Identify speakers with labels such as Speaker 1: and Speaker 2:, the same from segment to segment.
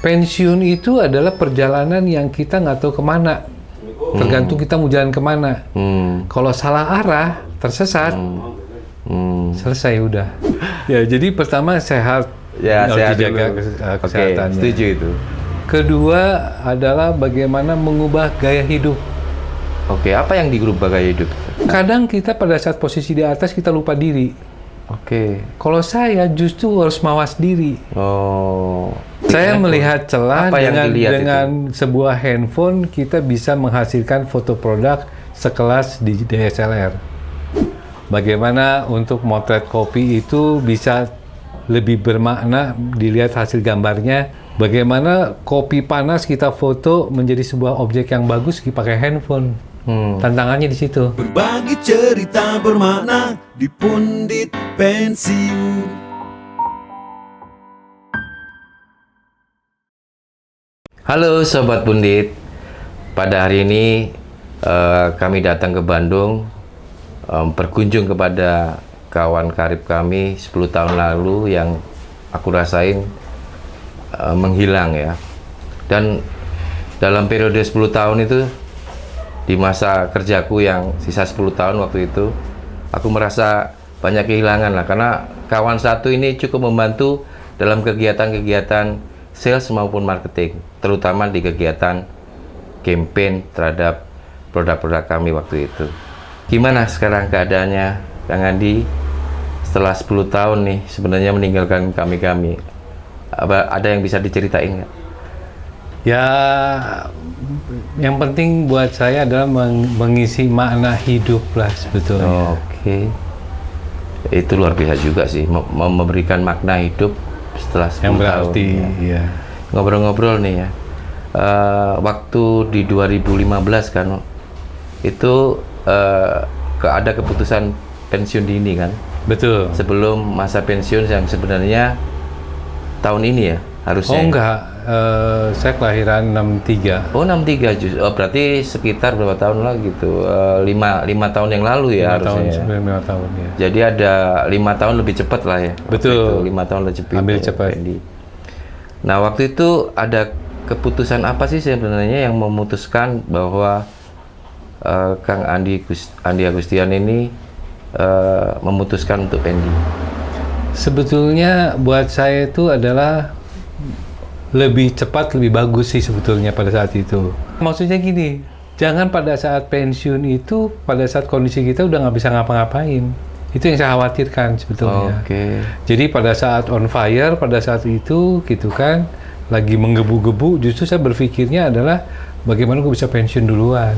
Speaker 1: Pensiun itu adalah perjalanan yang kita nggak tahu kemana. Tergantung kita mau jalan kemana. Kalau salah arah, tersesat, selesai udah. Ya, jadi pertama sehat.
Speaker 2: Ya, sehat
Speaker 1: dijaga kesehatannya.
Speaker 2: Oke, setuju itu.
Speaker 1: Kedua adalah bagaimana mengubah gaya hidup.
Speaker 2: Oke, apa yang dirubah gaya hidup?
Speaker 1: Kadang kita pada saat posisi di atas kita lupa diri.
Speaker 2: Oke.
Speaker 1: Kalau saya justru harus mawas diri.
Speaker 2: Oh.
Speaker 1: Saya melihat celah
Speaker 2: Apa yang dilihat
Speaker 1: dengan sebuah handphone kita bisa menghasilkan foto produk sekelas di DSLR. Bagaimana untuk motret kopi itu bisa lebih bermakna dilihat hasil gambarnya. Bagaimana kopi panas kita foto menjadi sebuah objek yang bagus dipakai handphone. Tantangannya di situ.
Speaker 3: Berbagi cerita bermakna di Pundit Pensiun.
Speaker 2: Halo Sobat Pundit. Pada hari ini kami datang ke Bandung berkunjung kepada kawan karib kami 10 tahun lalu yang aku rasain menghilang ya. Dan dalam periode 10 tahun itu, di masa kerjaku yang sisa 10 tahun waktu itu, aku merasa banyak kehilangan lah, karena kawan satu ini cukup membantu dalam kegiatan-kegiatan sales maupun marketing, terutama di kegiatan campaign terhadap produk-produk kami waktu itu. Gimana sekarang keadaannya, Kang Andi? Setelah 10 tahun nih sebenarnya meninggalkan kami-kami. Ada yang bisa diceritain nggak?
Speaker 1: Ya, yang penting buat saya adalah mengisi makna hidup lah sebetulnya.
Speaker 2: Oke. Itu luar biasa juga sih, memberikan makna hidup setelah 10
Speaker 1: yang
Speaker 2: tahun.
Speaker 1: berarti, ya.
Speaker 2: Ngobrol-ngobrol nih ya. Waktu di 2015 kan, itu ada keputusan pensiun dini kan?
Speaker 1: Betul.
Speaker 2: Sebelum masa pensiun yang sebenarnya tahun ini ya harusnya.
Speaker 1: Oh enggak, saya kelahiran 63.
Speaker 2: Oh 63 justru. Oh, berarti sekitar berapa tahun lagi gitu? 5 tahun yang lalu ya
Speaker 1: 5
Speaker 2: harusnya.
Speaker 1: tahun, 5 tahun ya.
Speaker 2: Jadi ada 5 tahun lebih cepat lah ya.
Speaker 1: Betul.
Speaker 2: 5 tahun lebih cepat.
Speaker 1: Ambil cepat.
Speaker 2: Nah waktu itu ada keputusan apa sih sebenarnya yang memutuskan bahwa Kang Andi Agustian ini memutuskan untuk pensiun?
Speaker 1: Sebetulnya buat saya itu adalah lebih cepat, lebih bagus sih sebetulnya pada saat itu. Maksudnya gini, jangan pada saat pensiun itu, pada saat kondisi kita udah nggak bisa ngapa-ngapain. Itu yang saya khawatirkan sebetulnya.
Speaker 2: Oke.
Speaker 1: Jadi pada saat on fire, pada saat itu gitu kan, lagi menggebu-gebu, justru saya berpikirnya adalah bagaimana gue bisa pensiun duluan.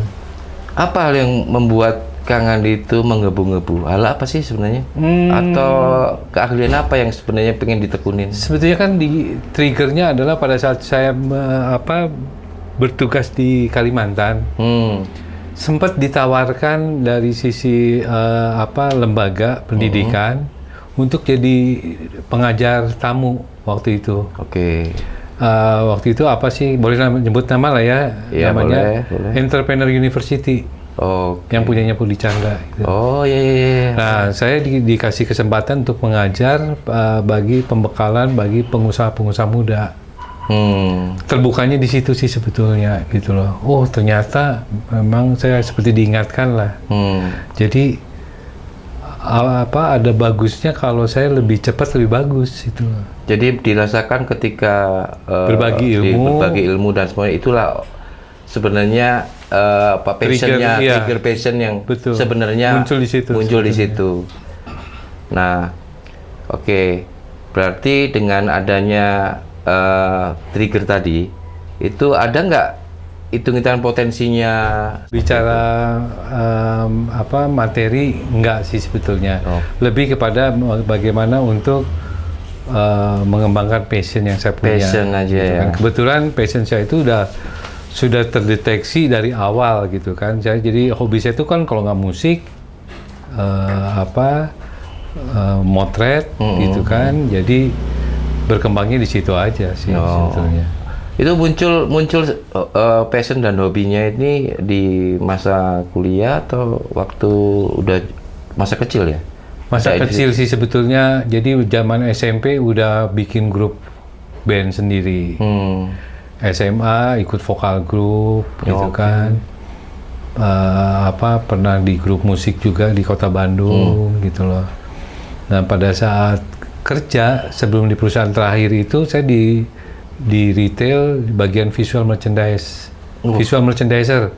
Speaker 2: Apa hal yang membuat Kang Andi itu menggebu-gebu? Hal apa sih sebenarnya? Atau keahlian apa yang sebenarnya pengen ditekunin?
Speaker 1: Sebetulnya kan di triggernya adalah pada saat saya bertugas di Kalimantan, sempat ditawarkan dari sisi lembaga pendidikan untuk jadi pengajar tamu waktu itu.
Speaker 2: Oke.
Speaker 1: Waktu itu apa sih? Boleh nyebut nama lah ya?
Speaker 2: Iya,
Speaker 1: namanya
Speaker 2: boleh.
Speaker 1: Entrepreneur University. Yang punyanya Pudi Chandra. Gitu.
Speaker 2: Oh iya.
Speaker 1: Nah, saya dikasih kesempatan untuk mengajar bagi pembekalan bagi pengusaha-pengusaha muda. Terbukanya di situ sih sebetulnya gitu loh. Oh ternyata memang saya seperti diingatkan lah. Jadi ada bagusnya kalau saya lebih cepat lebih bagus itu.
Speaker 2: Jadi dirasakan ketika
Speaker 1: berbagi
Speaker 2: ilmu dan semuanya, itulah sebenarnya trigger passion yang betul, sebenarnya muncul di situ. Nah, oke. Berarti dengan adanya trigger tadi, itu ada nggak hitung-hitungan potensinya?
Speaker 1: Bicara materi enggak sih sebetulnya. Lebih kepada bagaimana untuk mengembangkan passion yang saya punya.
Speaker 2: Passion aja
Speaker 1: gitu
Speaker 2: ya.
Speaker 1: Kan. Kebetulan passion saya itu sudah terdeteksi dari awal gitu kan. Jadi hobi saya itu kan kalau nggak musik, motret gitu kan. Jadi berkembangnya di situ aja sih sebetulnya.
Speaker 2: Itu muncul passion dan hobinya ini di masa kuliah atau waktu udah masa kecil ya?
Speaker 1: Masa kecil sih sebetulnya. Jadi zaman SMP udah bikin grup band sendiri. SMA ikut vokal grup gitu kan. Pernah di grup musik juga di Kota Bandung gitu loh. Nah, pada saat kerja sebelum di perusahaan terakhir itu saya di retail di bagian visual merchandise. Visual merchandiser,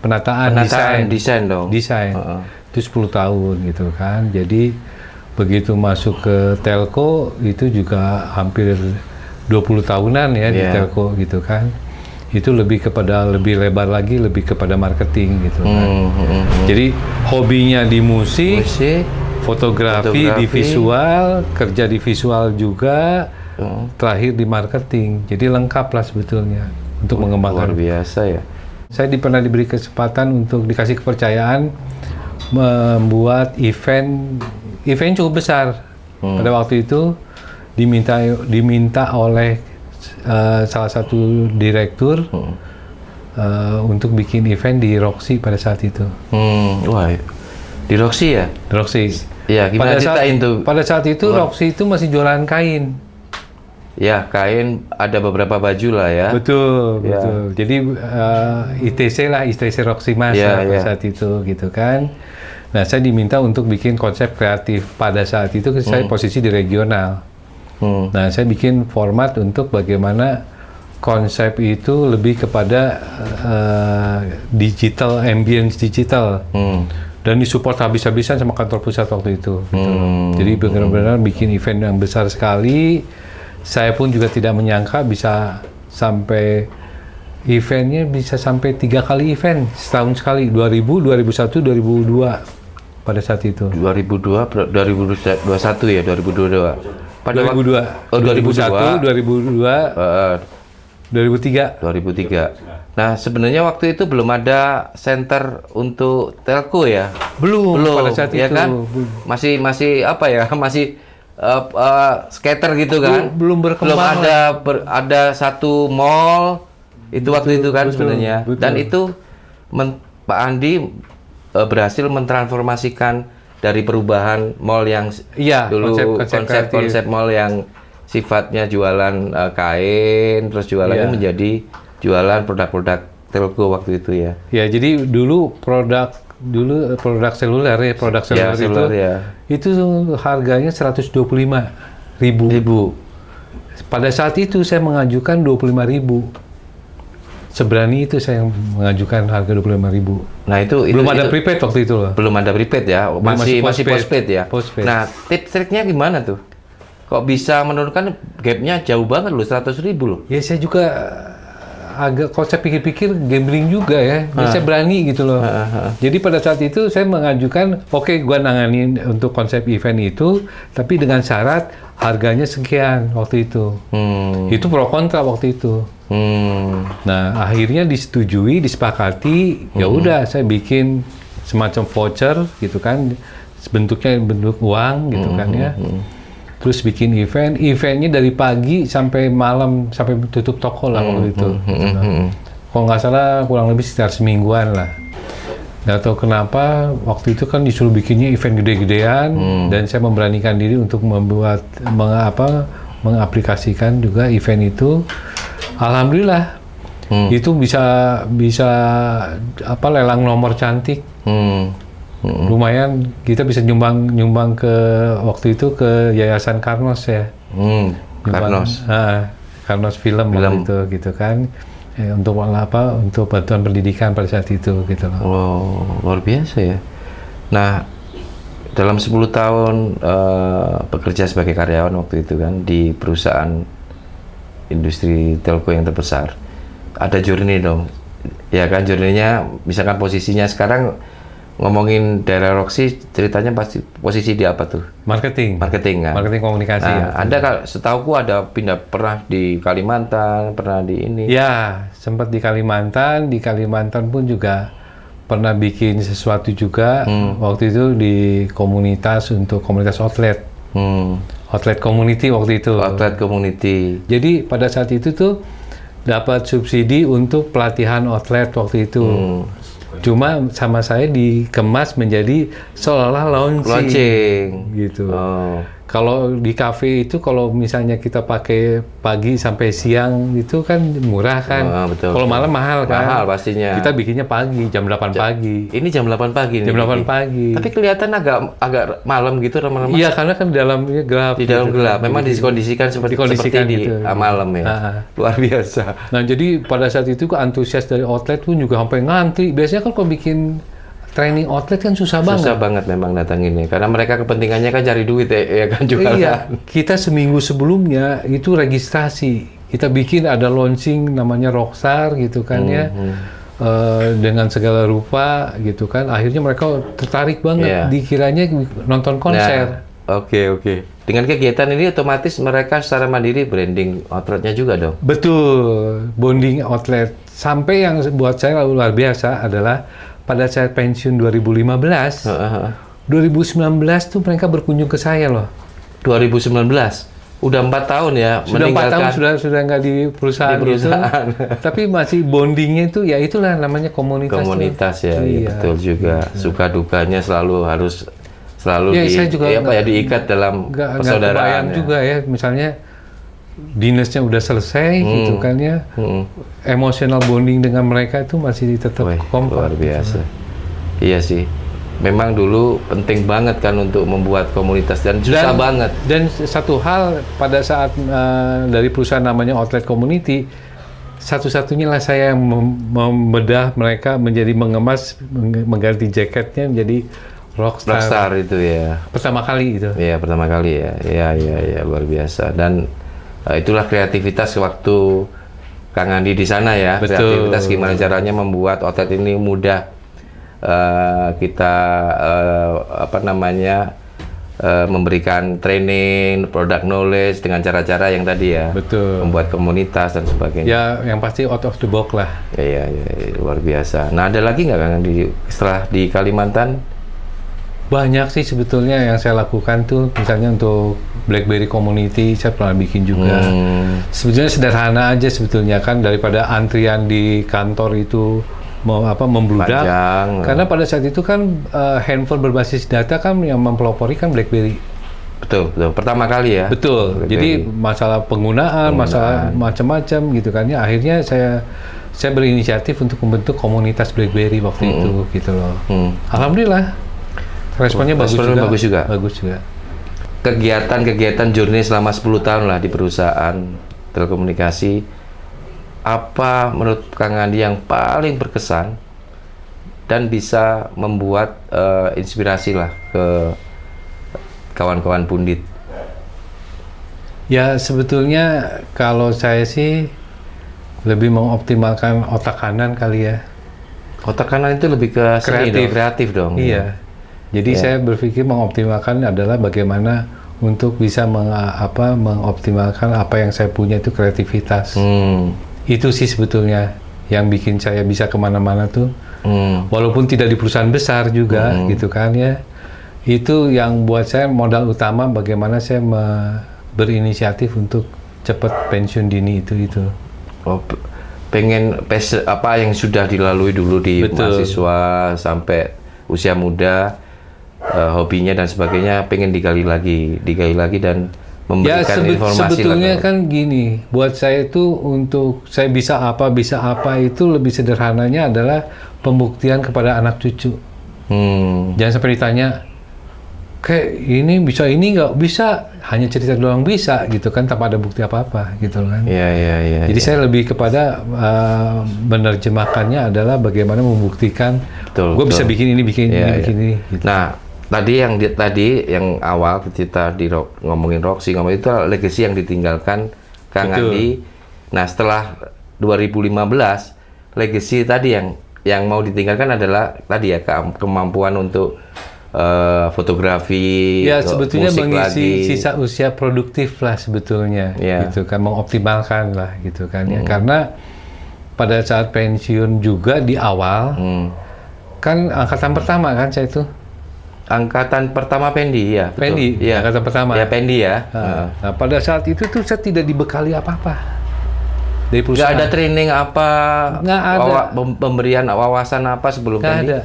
Speaker 1: penataan
Speaker 2: desain dong.
Speaker 1: Desain. Itu 10 tahun gitu kan. Jadi begitu masuk ke telco itu juga hampir 20 tahunan ya di telco gitu kan. Itu lebih lebar lagi, lebih kepada marketing gitu kan. Jadi hobinya di musik, fotografi di visual, kerja di visual juga, terakhir di marketing. Jadi lengkap lah sebetulnya untuk mengembangkan.
Speaker 2: Luar biasa ya.
Speaker 1: Saya pernah diberi kesempatan untuk dikasih kepercayaan membuat event cukup besar. Pada waktu itu diminta oleh salah satu direktur untuk bikin event di Roxy pada saat itu.
Speaker 2: Wah, di Roxy ya?
Speaker 1: Roxy.
Speaker 2: Ya, gimana ceritain tuh?
Speaker 1: Pada saat itu Roxy itu masih jualan kain.
Speaker 2: Ya, kain ada beberapa baju lah ya.
Speaker 1: Betul. Jadi ITC Roxy Mas pada saat itu gitu kan. Nah, saya diminta untuk bikin konsep kreatif. Pada saat itu saya posisi di regional. Nah, saya bikin format untuk bagaimana konsep itu lebih kepada digital, ambience digital. Dan disupport habis-habisan sama kantor pusat waktu itu. Gitu. Jadi benar-benar bikin event yang besar sekali. Saya pun juga tidak menyangka bisa sampai 3 kali event setahun sekali, 2000, 2001, 2002 pada saat itu.
Speaker 2: 2002, 2021 ya, 2022. Pada
Speaker 1: 2002. 2001, 2002, 2003.
Speaker 2: Nah, sebenarnya waktu itu belum ada center untuk telco ya?
Speaker 1: Belum pada saat
Speaker 2: ya
Speaker 1: itu.
Speaker 2: Kan? Masih apa ya? Masih skater gitu kan?
Speaker 1: Belum berkembang.
Speaker 2: Belum ada satu mall itu waktu itu kan sebenarnya. Dan itu Pak Andi berhasil mentransformasikan dari perubahan mall yang dulu konsep mall yang sifatnya jualan kain, terus jualannya menjadi jualan produk-produk telco waktu itu ya. Ya,
Speaker 1: jadi dulu produk seluler itu harganya 125.000. Pada saat itu saya mengajukan 25.000. Seberani itu saya mengajukan harga 25.000.
Speaker 2: Nah, itu
Speaker 1: belum ada prepaid waktu itu loh.
Speaker 2: Belum ada prepaid ya, masih postpaid ya.
Speaker 1: Postpaid.
Speaker 2: Nah, tips-triknya gimana tuh? Kok bisa menurunkan gapnya jauh banget loh, 100.000 loh?
Speaker 1: Ya saya juga agak, kalau saya pikir-pikir gambling juga ya. Saya berani gitu loh. Jadi pada saat itu saya mengajukan, oke, gua nanganin untuk konsep event itu, tapi dengan syarat harganya sekian waktu itu. Itu pro kontra waktu itu. Nah, akhirnya disetujui, disepakati. Ya udah, saya bikin semacam voucher gitu kan, bentuknya bentuk uang gitu kan ya. Terus bikin eventnya dari pagi sampai malam, sampai tutup toko lah waktu itu. Kalau nggak salah kurang lebih sekitar semingguan lah. Nggak tahu kenapa waktu itu kan disuruh bikinnya event gede-gedean, dan saya memberanikan diri untuk mengaplikasikan juga event itu. Alhamdulillah itu bisa lelang nomor cantik. Lumayan, kita bisa nyumbang ke waktu itu ke Yayasan Karnos ya. Karnos film waktu itu gitu kan. Untuk bantuan pendidikan pada saat itu gitu loh.
Speaker 2: Wow, luar biasa ya. Nah, dalam 10 tahun bekerja sebagai karyawan waktu itu kan di perusahaan industri telco yang terbesar, ada journey dong. Ya kan, journey-nya misalkan posisinya sekarang ngomongin daerah Roxy, ceritanya pasti posisi di apa tuh?
Speaker 1: Marketing kan? Marketing komunikasi.
Speaker 2: Nah, Anda setauku ada pernah di Kalimantan, pernah di ini?
Speaker 1: Ya, sempat di Kalimantan pun juga pernah bikin sesuatu juga. Waktu itu di komunitas outlet. Outlet community waktu itu.
Speaker 2: Outlet community.
Speaker 1: Jadi pada saat itu tuh dapat subsidi untuk pelatihan outlet waktu itu. Cuma sama saya dikemas menjadi seolah-olah launching gitu. Kalau di kafe itu kalau misalnya kita pakai pagi sampai siang itu kan murah kan.
Speaker 2: Betul.
Speaker 1: Kalau malam mahal kan.
Speaker 2: Mahal pastinya.
Speaker 1: Kita bikinnya pagi, jam 8 pagi.
Speaker 2: Ini jam 8 pagi nih.
Speaker 1: Jam 8
Speaker 2: Diki.
Speaker 1: pagi.
Speaker 2: Tapi kelihatan agak malam gitu lama-lama.
Speaker 1: Iya, karena kan di dalamnya gelap.
Speaker 2: Di dalam
Speaker 1: gitu.
Speaker 2: gelap. Memang dikondisikan seperti di
Speaker 1: gitu.
Speaker 2: malam ya. Luar biasa.
Speaker 1: Nah, jadi pada saat itu antusias dari outlet pun juga sampai ngantri. Biasanya kan kalau bikin training outlet kan susah banget.
Speaker 2: Susah banget memang datanginnya. Karena mereka kepentingannya kan cari duit ya kan jualan.
Speaker 1: Iya, kita seminggu sebelumnya itu registrasi. Kita bikin ada launching namanya Rockstar gitu kan ya. Dengan segala rupa gitu kan. Akhirnya mereka tertarik banget. Dikiranya nonton konser.
Speaker 2: Nah, oke. Dengan kegiatan ini otomatis mereka secara mandiri branding outletnya juga dong?
Speaker 1: Betul, bonding outlet. Sampai yang buat saya luar biasa adalah pada saat pensiun 2015, 2019 tuh mereka berkunjung ke saya loh.
Speaker 2: 2019? Udah 4 tahun ya?
Speaker 1: Sudah 4 tahun, sudah nggak di perusahaan, itu. Tapi masih bondingnya itu, ya itulah namanya komunitas.
Speaker 2: Komunitas ya, iya. Betul juga. Suka dukanya harus selalu
Speaker 1: saya juga
Speaker 2: diikat dalam persaudaraan.
Speaker 1: Nggak juga ya, misalnya dinasnya udah selesai gitu kan ya, emosional bonding dengan mereka itu masih tetap kompak.
Speaker 2: Luar biasa. Iya sih, memang dulu penting banget kan untuk membuat komunitas dan susah banget. Dan
Speaker 1: satu hal pada saat dari perusahaan namanya Outlet Community, satu-satunya lah saya yang membedah mereka menjadi mengemas, mengganti jaketnya menjadi Rockstar
Speaker 2: itu ya.
Speaker 1: Pertama kali itu.
Speaker 2: Iya, pertama kali ya. Iya, luar biasa. Dan itulah kreativitas waktu Kang Andi di sana ya.
Speaker 1: Betul.
Speaker 2: Kreativitas gimana caranya membuat outlet ini mudah kita memberikan training, product knowledge dengan cara-cara yang tadi ya.
Speaker 1: Betul.
Speaker 2: Membuat komunitas dan sebagainya.
Speaker 1: Ya, yang pasti out of the box lah.
Speaker 2: Iya, luar biasa. Nah, ada lagi nggak Kang Andi setelah di Kalimantan?
Speaker 1: Banyak sih sebetulnya yang saya lakukan tuh, misalnya untuk BlackBerry Community saya pernah bikin juga. Sebetulnya sederhana aja sebetulnya kan, daripada antrian di kantor itu membludak.
Speaker 2: Panjang.
Speaker 1: Karena pada saat itu kan handphone berbasis data kan yang mempelopori kan BlackBerry.
Speaker 2: Betul. Pertama kali ya.
Speaker 1: Betul. Jadi masalah penggunaan, masalah macam-macam gitu kan ya. Akhirnya saya berinisiatif untuk membentuk komunitas BlackBerry waktu itu gitu loh. Alhamdulillah. Responnya bagus juga. Kegiatan
Speaker 2: journey selama 10 tahun lah di perusahaan telekomunikasi. Apa menurut Kang Andi yang paling berkesan dan bisa membuat inspirasi lah ke kawan-kawan pundit?
Speaker 1: Ya sebetulnya kalau saya sih lebih mengoptimalkan otak kanan kali ya.
Speaker 2: Otak kanan itu lebih ke kreatif dong.
Speaker 1: Iya. Jadi saya berpikir mengoptimalkan adalah bagaimana untuk bisa mengoptimalkan apa yang saya punya itu kreativitas. Itu sih sebetulnya yang bikin saya bisa kemana-mana tuh. Walaupun tidak di perusahaan besar juga gitu kan ya. Itu yang buat saya modal utama bagaimana saya berinisiatif untuk cepat pensiun dini itu.
Speaker 2: Oh, pengen apa yang sudah dilalui dulu di mahasiswa sampai usia muda. Hobinya dan sebagainya pengen digali lagi dan memberikan informasi.
Speaker 1: Sebetulnya kan gini, buat saya itu untuk saya bisa apa itu lebih sederhananya adalah pembuktian kepada anak cucu. Jangan sampai ditanya kayak ini bisa, ini nggak bisa, hanya cerita doang bisa gitu kan tanpa ada bukti apa-apa gitu kan.
Speaker 2: Iya.
Speaker 1: Jadi saya lebih kepada menerjemahkannya adalah bagaimana membuktikan gue bisa bikin ini bikin ini. Gitu.
Speaker 2: Nah, tadi yang awal kita ngomongin Roxy, itu legacy yang ditinggalkan Kang Andi. Nah, setelah 2015 legacy tadi yang mau ditinggalkan adalah tadi ya kemampuan untuk fotografi,
Speaker 1: ya sebetulnya mengisi
Speaker 2: lagi.
Speaker 1: Sisa usia produktif lah sebetulnya, gitu kan, mengoptimalkan lah gitu kan ya. Karena pada saat pensiun juga di awal kan angkatan pertama kan saya itu.
Speaker 2: Angkatan pertama Pendi ya.
Speaker 1: Pendi, ya, angkatan pertama.
Speaker 2: Ya Pendi ya.
Speaker 1: Nah, pada saat itu tuh saya tidak dibekali apa-apa dari perusahaan.
Speaker 2: Nggak ada training apa?
Speaker 1: Nggak ada.
Speaker 2: Pemberian wawasan apa sebelum
Speaker 1: Nggak
Speaker 2: Pendi?
Speaker 1: ada.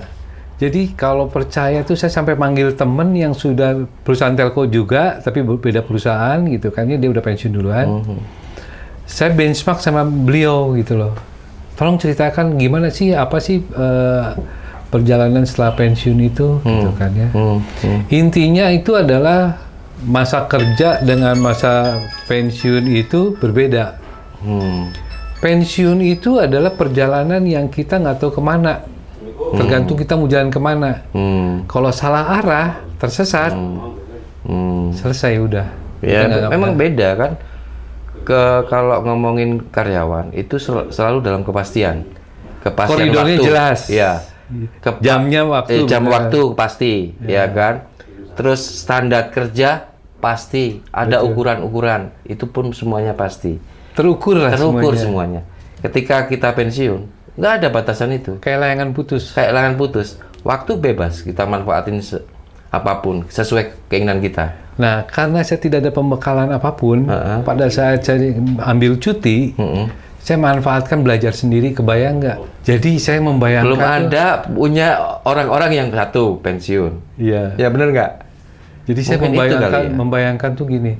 Speaker 1: Jadi kalau percaya tuh saya sampai manggil temen yang sudah perusahaan telco juga, tapi beda perusahaan gitu kan, dia udah pensiun duluan. Saya benchmark sama beliau gitu loh. Tolong ceritakan gimana sih, apa sih perjalanan setelah pensiun itu, gitu kan ya. Intinya itu adalah masa kerja dengan masa pensiun itu berbeda. Pensiun itu adalah perjalanan yang kita nggak tahu kemana. Tergantung kita mau jalan kemana. Kalau salah arah, tersesat, selesai udah.
Speaker 2: Ya, memang beda kan. Kalau ngomongin karyawan itu selalu dalam kepastian.
Speaker 1: Koridornya
Speaker 2: waktu.
Speaker 1: jelas.
Speaker 2: Ya.
Speaker 1: Jamnya waktu.
Speaker 2: Jam
Speaker 1: benar.
Speaker 2: waktu pasti, ya kan. Terus standar kerja pasti. Ada ukuran-ukuran. Itu pun semuanya pasti.
Speaker 1: Terukur lah
Speaker 2: semuanya. Ketika kita pensiun, nggak ada batasan itu.
Speaker 1: Kayak layangan putus.
Speaker 2: Waktu bebas kita manfaatin apapun sesuai keinginan kita.
Speaker 1: Nah, karena saya tidak ada pembekalan apapun, pada saat saya ambil cuti, saya manfaatkan belajar sendiri, kebayang nggak? Jadi saya membayangkan...
Speaker 2: Belum ada punya orang-orang yang satu pensiun.
Speaker 1: Iya.
Speaker 2: Ya benar nggak?
Speaker 1: Jadi saya membayangkan tuh gini,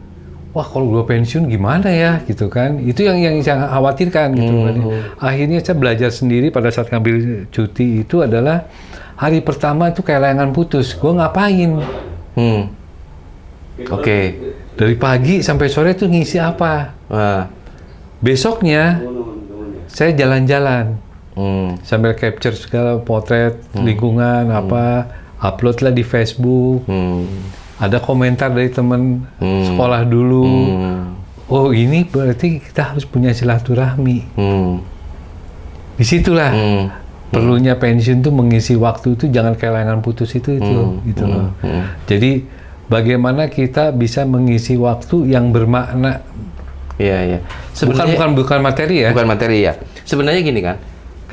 Speaker 1: wah kalau gue pensiun gimana ya, gitu kan? Itu yang saya khawatirkan, gitu kan. Akhirnya saya belajar sendiri pada saat ngambil cuti itu adalah, hari pertama itu kayak layangan putus, gue ngapain?
Speaker 2: Oke.
Speaker 1: Dari pagi sampai sore tuh ngisi apa? Besoknya saya jalan-jalan, sambil capture segala potret lingkungan upload lah di Facebook. Ada komentar dari teman sekolah dulu. Oh ini berarti kita harus punya silaturahmi. Disitulah perlunya pensiun tuh mengisi waktu itu, jangan kayak layangan putus itu gitu loh. Jadi bagaimana kita bisa mengisi waktu yang bermakna.
Speaker 2: Iya.
Speaker 1: Bukan materi ya.
Speaker 2: Bukan materi ya. Sebenarnya gini kan,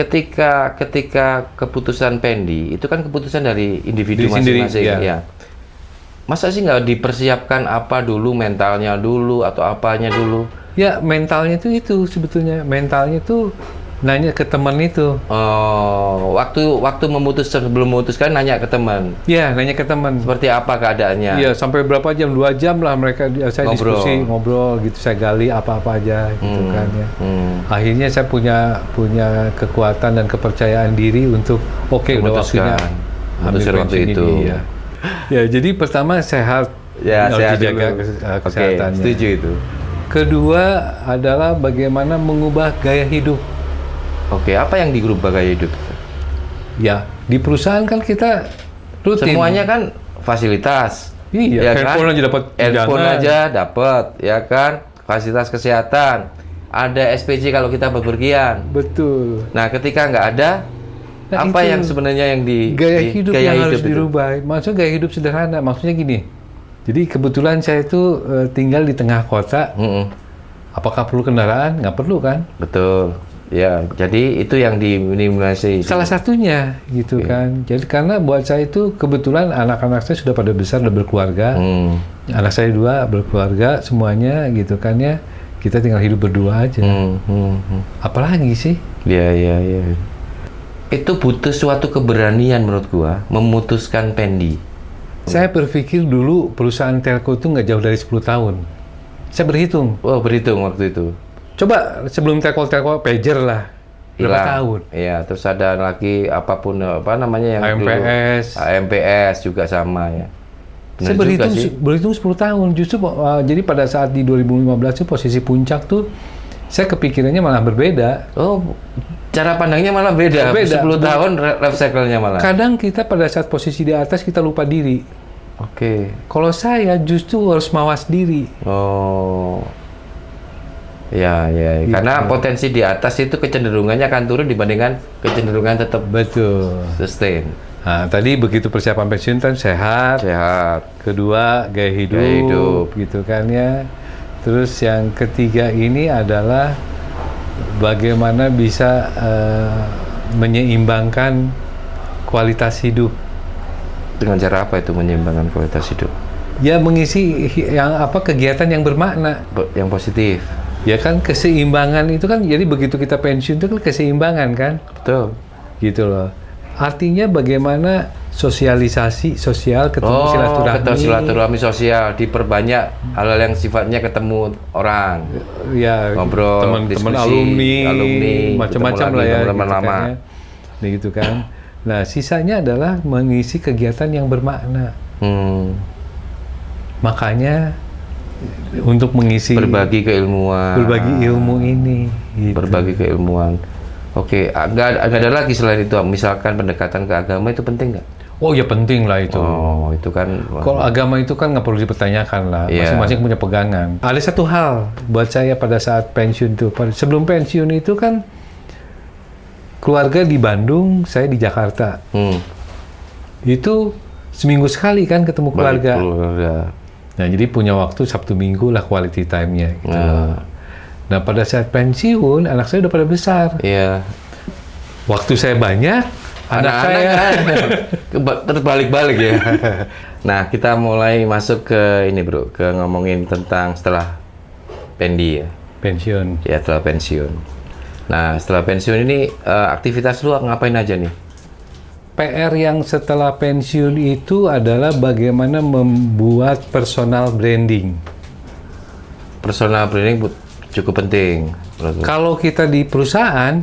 Speaker 2: ketika keputusan Pendi itu kan keputusan dari individu masing-masing. Ya. Masa sih nggak dipersiapkan apa dulu, mentalnya dulu atau apanya dulu?
Speaker 1: Ya mentalnya itu sebetulnya. Mentalnya tuh nanya ke teman itu.
Speaker 2: Oh, waktu sebelum memutuskan nanya ke teman.
Speaker 1: Iya, nanya ke teman.
Speaker 2: Seperti apa keadaannya?
Speaker 1: Iya, sampai berapa jam? 2 jam lah saya diskusi, ngobrol gitu, saya gali apa-apa aja gitu kan ya. Akhirnya saya punya kekuatan dan kepercayaan diri untuk udah waktunya
Speaker 2: memutuskan waktu itu.
Speaker 1: Ini, ya, jadi pertama sehat.
Speaker 2: Ya, sehat
Speaker 1: dijaga kesehatannya.
Speaker 2: Setuju itu.
Speaker 1: Kedua adalah bagaimana mengubah gaya hidup.
Speaker 2: Oke, apa yang dirubah gaya hidup?
Speaker 1: Ya, di perusahaan kan kita rutin.
Speaker 2: Semuanya kan fasilitas.
Speaker 1: Iya,
Speaker 2: ya
Speaker 1: handphone
Speaker 2: kan?
Speaker 1: aja dapat.
Speaker 2: Handphone aja dapat, ya kan? Fasilitas kesehatan. Ada SPJ kalau kita bepergian.
Speaker 1: Betul.
Speaker 2: Nah, ketika nggak ada, apa yang sebenarnya yang
Speaker 1: gaya hidup yang harus
Speaker 2: itu
Speaker 1: dirubah? Maksudnya gaya hidup sederhana. Maksudnya gini. Jadi kebetulan saya itu tinggal di tengah kota. Apakah perlu kendaraan? Nggak perlu kan?
Speaker 2: Betul. Ya, jadi itu yang diminimalisasi.
Speaker 1: Salah satunya gitu kan. Jadi karena buat saya itu kebetulan anak-anak saya sudah pada besar, sudah berkeluarga. Anak saya 2 berkeluarga semuanya gitu kan ya. Kita tinggal hidup berdua aja. Apalagi sih?
Speaker 2: Iya. Itu butuh suatu keberanian menurut gua memutuskan Pendi.
Speaker 1: Saya berpikir dulu perusahaan telco itu nggak jauh dari 10 tahun. Saya berhitung.
Speaker 2: Oh, berhitung waktu itu.
Speaker 1: Coba sebelum telco pager lah. Berapa tahun?
Speaker 2: Iya, terus ada lagi apapun apa namanya yang AMPS juga sama ya.
Speaker 1: Saya berhitung 10 tahun. Justru jadi pada saat di 2015 itu posisi puncak tuh saya kepikirannya malah berbeda.
Speaker 2: Oh, cara pandangnya malah beda. 10 tahun life cycle-nya malah.
Speaker 1: Kadang kita pada saat posisi di atas kita lupa diri.
Speaker 2: Oke.
Speaker 1: Kalau saya justru harus mawas diri.
Speaker 2: Oh. Ya. Gitu. Karena potensi di atas itu kecenderungannya akan turun dibandingkan kecenderungan tetap sustain.
Speaker 1: Nah, tadi begitu persiapan pensiun kan sehat. Kedua gaya hidup gitu kan ya. Terus yang ketiga ini adalah bagaimana bisa menyeimbangkan kualitas hidup.
Speaker 2: Dengan cara apa itu menyeimbangkan kualitas hidup?
Speaker 1: Ya mengisi kegiatan yang bermakna,
Speaker 2: yang positif.
Speaker 1: Ya kan keseimbangan itu kan, jadi begitu kita pensiun itu kan keseimbangan kan?
Speaker 2: Betul.
Speaker 1: Gitu loh. Artinya bagaimana sosialisasi sosial, ketemu
Speaker 2: silaturahmi sosial, diperbanyak hal-hal yang sifatnya ketemu orang,
Speaker 1: ya,
Speaker 2: ngobrol,
Speaker 1: teman-teman
Speaker 2: diskusi,
Speaker 1: alumni macam-macam lah ya,
Speaker 2: teman-teman
Speaker 1: gitu
Speaker 2: lama.
Speaker 1: kan, ya. Gitu kan. Nah, sisanya adalah mengisi kegiatan yang bermakna. Makanya untuk mengisi
Speaker 2: berbagi
Speaker 1: ilmu ini, gitu.
Speaker 2: Berbagi keilmuan. Oke, nggak ada lagi selain itu. Misalkan pendekatan ke agama itu penting nggak?
Speaker 1: Oh ya, penting lah itu.
Speaker 2: Oh, itu kan.
Speaker 1: Kalau agama itu kan nggak perlu dipertanyakan lah.
Speaker 2: Iya.
Speaker 1: Masing-masing punya pegangan. Ada satu hal buat saya pada saat pensiun tuh. Sebelum pensiun itu kan keluarga di Bandung, saya di Jakarta. Itu seminggu sekali kan ketemu keluarga. Nah, jadi punya waktu Sabtu Minggu lah quality time-nya gitu. Nah, pada saat pensiun, anak saya udah pada besar.
Speaker 2: Iya.
Speaker 1: Waktu saya banyak, anak saya
Speaker 2: terbalik-balik ya. Nah, kita mulai masuk ke ini, Bro, ke ngomongin tentang setelah Pendi ya.
Speaker 1: pensiun.
Speaker 2: Ya, setelah pensiun. Nah, setelah pensiun ini aktivitas lu ngapain aja nih?
Speaker 1: PR yang setelah pensiun itu adalah bagaimana membuat personal branding.
Speaker 2: Personal branding cukup penting.
Speaker 1: Kalau kita di perusahaan,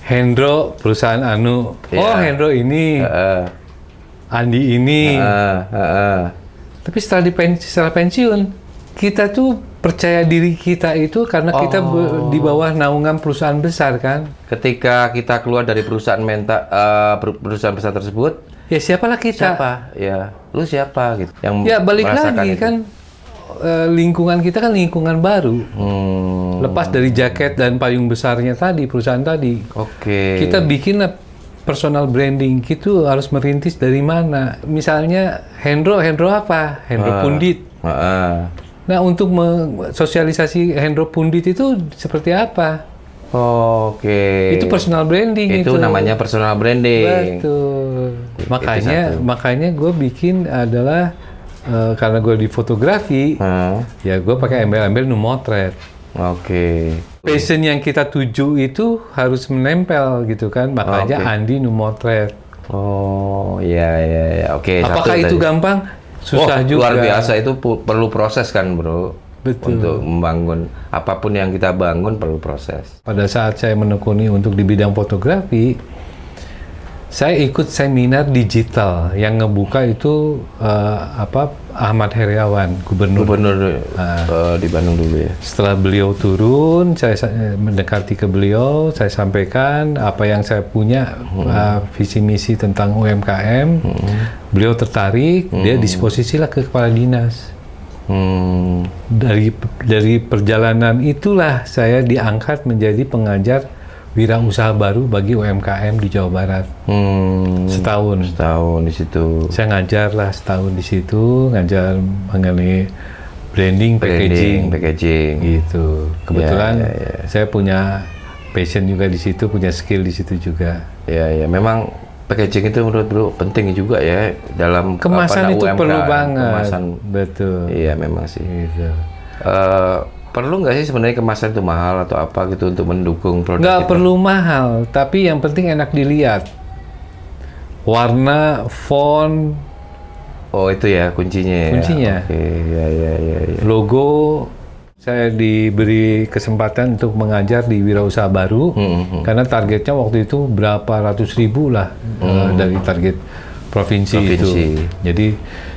Speaker 1: Hendro perusahaan Anu, oh Hendro ini, Andi ini. Tapi setelah pensiun, kita tuh percaya diri kita itu karena kita di bawah naungan perusahaan besar kan.
Speaker 2: Ketika kita keluar dari perusahaan perusahaan besar tersebut,
Speaker 1: ya siapalah kita?
Speaker 2: Siapa? Ya, lu siapa gitu? Yang
Speaker 1: ya balik
Speaker 2: merasakan
Speaker 1: lagi
Speaker 2: itu.
Speaker 1: kan. Lingkungan kita kan lingkungan baru. Lepas dari jaket dan payung besarnya tadi, perusahaan tadi.
Speaker 2: Oke.
Speaker 1: Kita bikin personal branding itu harus merintis dari mana? Misalnya Hendro apa? Hendro Pundit. Nah, untuk sosialisasi Hendro Pundit itu seperti apa?
Speaker 2: Oke.
Speaker 1: Itu personal branding
Speaker 2: itu namanya personal branding.
Speaker 1: Betul. Makanya gue bikin adalah karena gue di fotografi, ya gue pakai embel-embel numotret.
Speaker 2: Oke.
Speaker 1: Passion yang kita tuju itu harus menempel gitu kan, makanya Andi numotret.
Speaker 2: Oh, iya. Oke.
Speaker 1: Apakah itu gampang? Susah juga.
Speaker 2: Luar biasa, itu perlu proses kan, Bro.
Speaker 1: Betul.
Speaker 2: Untuk membangun apapun yang kita bangun perlu proses.
Speaker 1: Pada saat saya menekuni untuk di bidang fotografi, saya ikut seminar digital yang ngebuka itu Ahmad Heriawan, gubernur
Speaker 2: di Bandung dulu ya.
Speaker 1: Setelah beliau turun, saya mendekati ke beliau, saya sampaikan apa yang saya punya, visi misi tentang UMKM. Beliau tertarik, dia disposisilah ke kepala dinas. Dari perjalanan itulah saya diangkat menjadi pengajar wirausaha baru bagi UMKM di Jawa Barat. Setahun
Speaker 2: di situ.
Speaker 1: Saya ngajar lah setahun di situ, ngajar mengenai branding, packaging gitu. Kebetulan saya punya passion juga di situ, punya skill di situ juga.
Speaker 2: Ya, memang packaging itu menurut Bro penting juga ya dalam
Speaker 1: kemasan itu
Speaker 2: UMKM,
Speaker 1: perlu banget.
Speaker 2: Kemasan,
Speaker 1: betul.
Speaker 2: Iya, memang sih.
Speaker 1: Gitu.
Speaker 2: Perlu nggak sih sebenarnya kemasan itu mahal atau apa gitu untuk mendukung produk
Speaker 1: nggak
Speaker 2: kita?
Speaker 1: perlu mahal, tapi yang penting enak dilihat. Warna, font.
Speaker 2: Oh, itu ya kuncinya.
Speaker 1: Kuncinya.
Speaker 2: Oke, ya.
Speaker 1: Logo, saya diberi kesempatan untuk mengajar di wirausaha baru, karena targetnya waktu itu berapa ratus ribu lah dari target provinsi itu. Jadi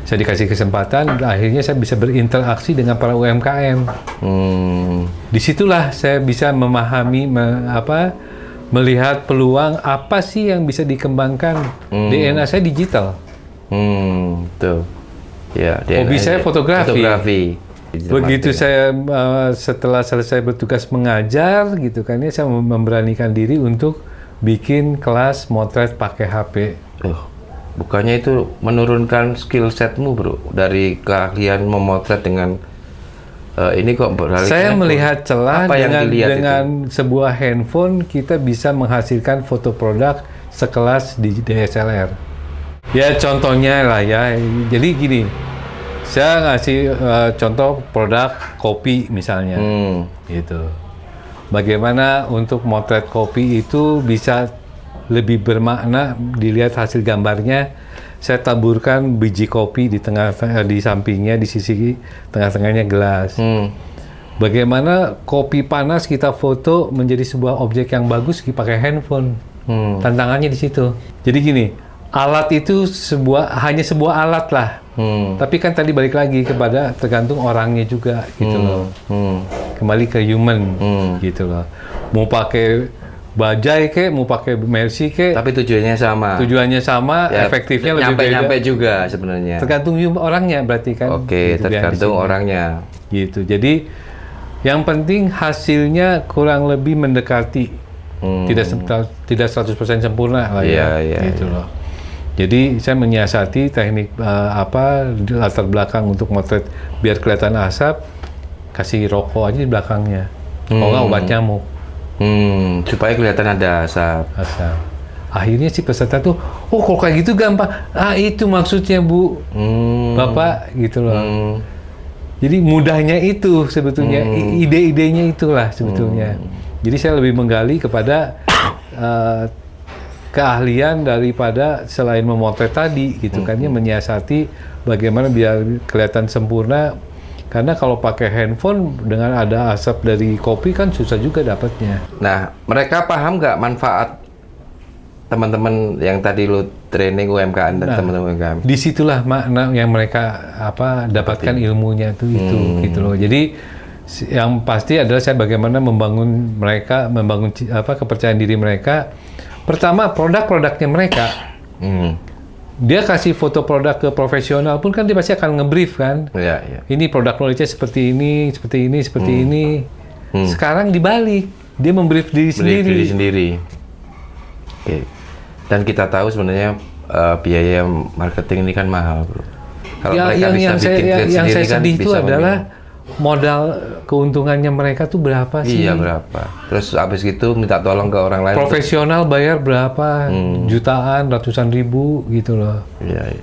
Speaker 1: saya dikasih kesempatan, akhirnya saya bisa berinteraksi dengan para UMKM. Disitulah saya bisa memahami melihat peluang apa sih yang bisa dikembangkan. DNA saya digital.
Speaker 2: Betul. Ya,
Speaker 1: hobi saya fotografi. Begitu
Speaker 2: saya
Speaker 1: setelah selesai bertugas mengajar gitu kan, ya saya memberanikan diri untuk bikin kelas motret pakai HP.
Speaker 2: Bukannya itu menurunkan skill setmu, Bro, dari keahlian memotret dengan ini kok beralih.
Speaker 1: Saya melihat celah dengan
Speaker 2: itu?
Speaker 1: sebuah handphone kita bisa menghasilkan foto produk sekelas di DSLR. Ya contohnya lah ya. Jadi gini, saya ngasih contoh produk kopi misalnya, gitu. Bagaimana untuk motret kopi itu bisa lebih bermakna dilihat hasil gambarnya. Saya taburkan biji kopi di di sampingnya, di sisi tengah-tengahnya gelas. Bagaimana kopi panas kita foto menjadi sebuah objek yang bagus pakai handphone. Tantangannya di situ. Jadi gini, alat itu hanya sebuah alat lah. Tapi kan tadi balik lagi kepada tergantung orangnya juga gitu loh. Kembali ke human gitu loh. Mau pakai bajai kek, mau pakai Mercy kek,
Speaker 2: Tapi tujuannya sama.
Speaker 1: tujuannya sama,
Speaker 2: Ya,
Speaker 1: efektifnya lebih beda.
Speaker 2: nyampe juga sebenarnya.
Speaker 1: Tergantung orangnya berarti kan.
Speaker 2: Oke,
Speaker 1: Gitu,
Speaker 2: tergantung
Speaker 1: biasanya.
Speaker 2: orangnya.
Speaker 1: Gitu. Jadi yang penting hasilnya kurang lebih mendekati. Tidak 100% sempurna lah ya.
Speaker 2: Iya,
Speaker 1: Gitu loh. Jadi saya menyiasati teknik latar belakang untuk motret biar kelihatan asap, kasih rokok aja di belakangnya. Kalau nggak obat nyamuk.
Speaker 2: Supaya kelihatan ada asap.
Speaker 1: Asap. Akhirnya si peserta tuh, oh kalau kayak gitu gampang. Itu maksudnya Bu, Bapak gitu loh. Jadi mudahnya itu sebetulnya, ide-idenya itulah sebetulnya. Jadi saya lebih menggali kepada keahlian daripada selain memotret tadi gitu kan, menyiasati bagaimana biar kelihatan sempurna. Karena kalau pakai handphone dengan ada asap dari kopi kan susah juga dapatnya.
Speaker 2: Nah, mereka paham nggak manfaat teman-teman yang tadi lu training UMKM dan teman-teman UMKM?
Speaker 1: Disitulah makna yang mereka dapatkan ilmunya itu gitu loh. Jadi yang pasti adalah saya bagaimana membangun kepercayaan diri mereka. Pertama produk-produknya mereka. Dia kasih foto produk ke profesional pun kan dia pasti akan nge-brief kan.
Speaker 2: Iya.
Speaker 1: Ini produk knowledge-nya seperti ini. Sekarang dibalik, dia membrief diri sendiri.
Speaker 2: Oke. Dan kita tahu sebenarnya biaya marketing ini kan mahal, Bro. Kalau mereka bisa bikin create
Speaker 1: yang
Speaker 2: sendiri
Speaker 1: saya
Speaker 2: kan
Speaker 1: sedih itu
Speaker 2: bisa
Speaker 1: adalah modal keuntungannya mereka tuh berapa sih?
Speaker 2: Iya, berapa. Terus habis gitu minta tolong ke orang lain.
Speaker 1: Profesional bayar berapa? Jutaan, ratusan ribu gitu loh.
Speaker 2: Iya.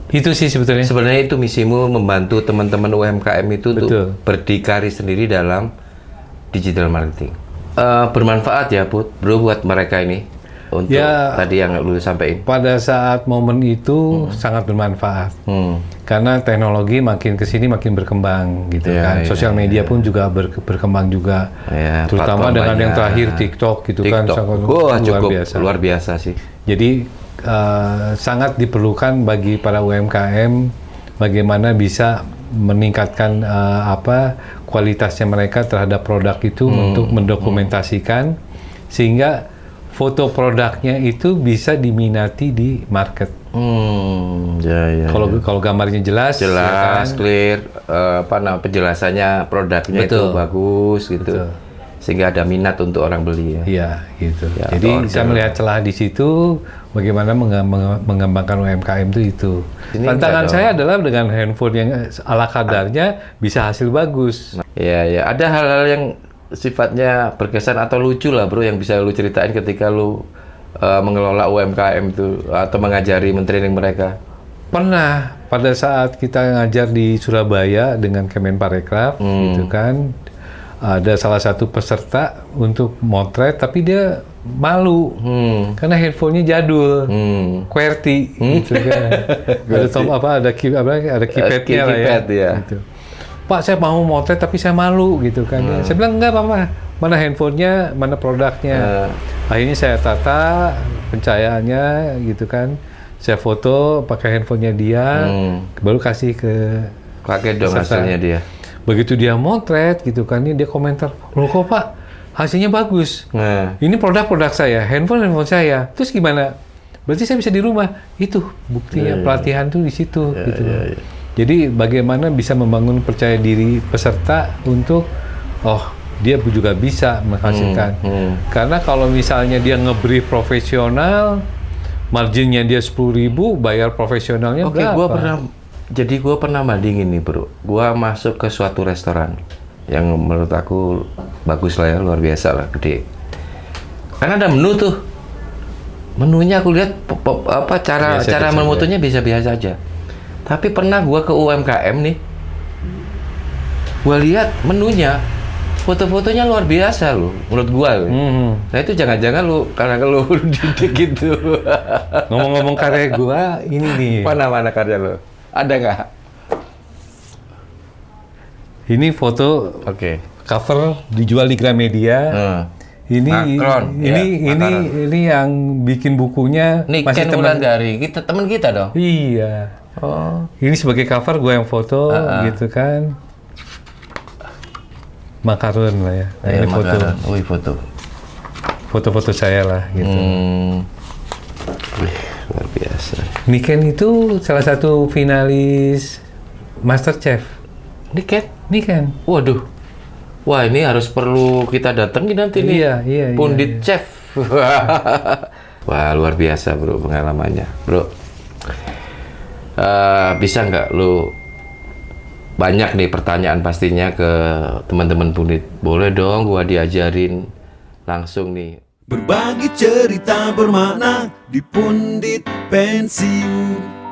Speaker 1: Itu sih sebetulnya.
Speaker 2: Sebenarnya itu misimu membantu teman-teman UMKM itu
Speaker 1: Betul.
Speaker 2: untuk berdikari sendiri dalam digital marketing. Bermanfaat ya, Bro, buat mereka ini. Untuk tadi yang lu sampaikan.
Speaker 1: Pada saat momen itu sangat bermanfaat. Karena teknologi makin kesini makin berkembang gitu kan. Sosial media pun juga berkembang juga.
Speaker 2: Ya,
Speaker 1: terutama
Speaker 2: platform
Speaker 1: dengan yang
Speaker 2: banyak.
Speaker 1: terakhir TikTok gitu kan. Sangat
Speaker 2: Luar biasa sih.
Speaker 1: Jadi sangat diperlukan bagi para UMKM bagaimana bisa meningkatkan kualitasnya mereka terhadap produk itu untuk mendokumentasikan sehingga foto produknya itu bisa diminati di market. Kalau gambarnya jelas, ya kan?
Speaker 2: Clear, penjelasannya produknya itu bagus gitu. Sehingga ada minat untuk orang beli ya.
Speaker 1: Iya, gitu.
Speaker 2: Ya,
Speaker 1: jadi saya melihat celah di situ bagaimana mengembangkan UMKM itu. Tantangan saya adalah dengan handphone yang ala kadarnya bisa hasil bagus.
Speaker 2: Iya. Ada hal-hal yang sifatnya berkesan atau lucu lah, Bro, yang bisa lu ceritain ketika lu mengelola UMKM itu atau mengajari, mentraining mereka?
Speaker 1: Pernah pada saat kita ngajar di Surabaya dengan Kemenparekraf gitu kan, ada salah satu peserta untuk motret tapi dia malu karena handphonenya jadul, QWERTY gitu kan. Ada keypadnya lah ya. Gitu. Pak, saya mau motret tapi saya malu gitu kan. Saya bilang enggak apa-apa. Mana handphonenya, mana produknya. Akhirnya saya tata pencahayaannya gitu kan. Saya foto pakai handphonenya dia, baru kasih ke
Speaker 2: pakai dong hasilnya dia.
Speaker 1: Begitu dia motret gitu kan, dia komentar, loh kok Pak, hasilnya bagus. Ini produk saya, handphone saya. Terus gimana? Berarti saya bisa di rumah. Itu buktinya pelatihan tuh di situ gitu. Jadi bagaimana bisa membangun percaya diri peserta untuk dia juga bisa menghasilkan. Karena kalau misalnya dia nge-brief profesional, marginnya dia 10.000, bayar profesionalnya berapa?
Speaker 2: Gue pernah bandingin nih, Bro. Gue masuk ke suatu restoran yang menurut aku bagus lah ya, luar biasa lah, gede. Karena ada menu tuh. Menunya aku lihat cara memutunya biasa-biasa aja. Tapi pernah gue ke UMKM nih, gue lihat menunya foto-fotonya luar biasa lu, menurut gua. Nah itu jangan-jangan lu karena lu didik gitu.
Speaker 1: Ngomong-ngomong karya gua, ini nih.
Speaker 2: Mana karya lu? Ada nggak?
Speaker 1: Ini foto
Speaker 2: Oke.
Speaker 1: cover dijual di Gramedia. Ini
Speaker 2: Macron,
Speaker 1: ini yang bikin bukunya
Speaker 2: Nih Ken Wulandari, kita teman kita dong.
Speaker 1: Iya.
Speaker 2: Oh.
Speaker 1: Ini sebagai cover gue yang foto gitu kan. Makaron lah ya. Nah, ini foto.
Speaker 2: Wih, foto.
Speaker 1: Foto-foto saya lah gitu.
Speaker 2: Wih, luar biasa.
Speaker 1: Niken itu salah satu finalis MasterChef. Niken.
Speaker 2: Waduh. Wah, ini harus perlu kita datengin nanti nih.
Speaker 1: Iya.
Speaker 2: Pundit chef. Wah, luar biasa bro pengalamannya. Bro, bisa nggak lu banyak nih pertanyaan pastinya ke teman-teman Pundit. Boleh dong gua diajarin langsung nih.
Speaker 3: Berbagi cerita bermakna di Pundit Pensiun.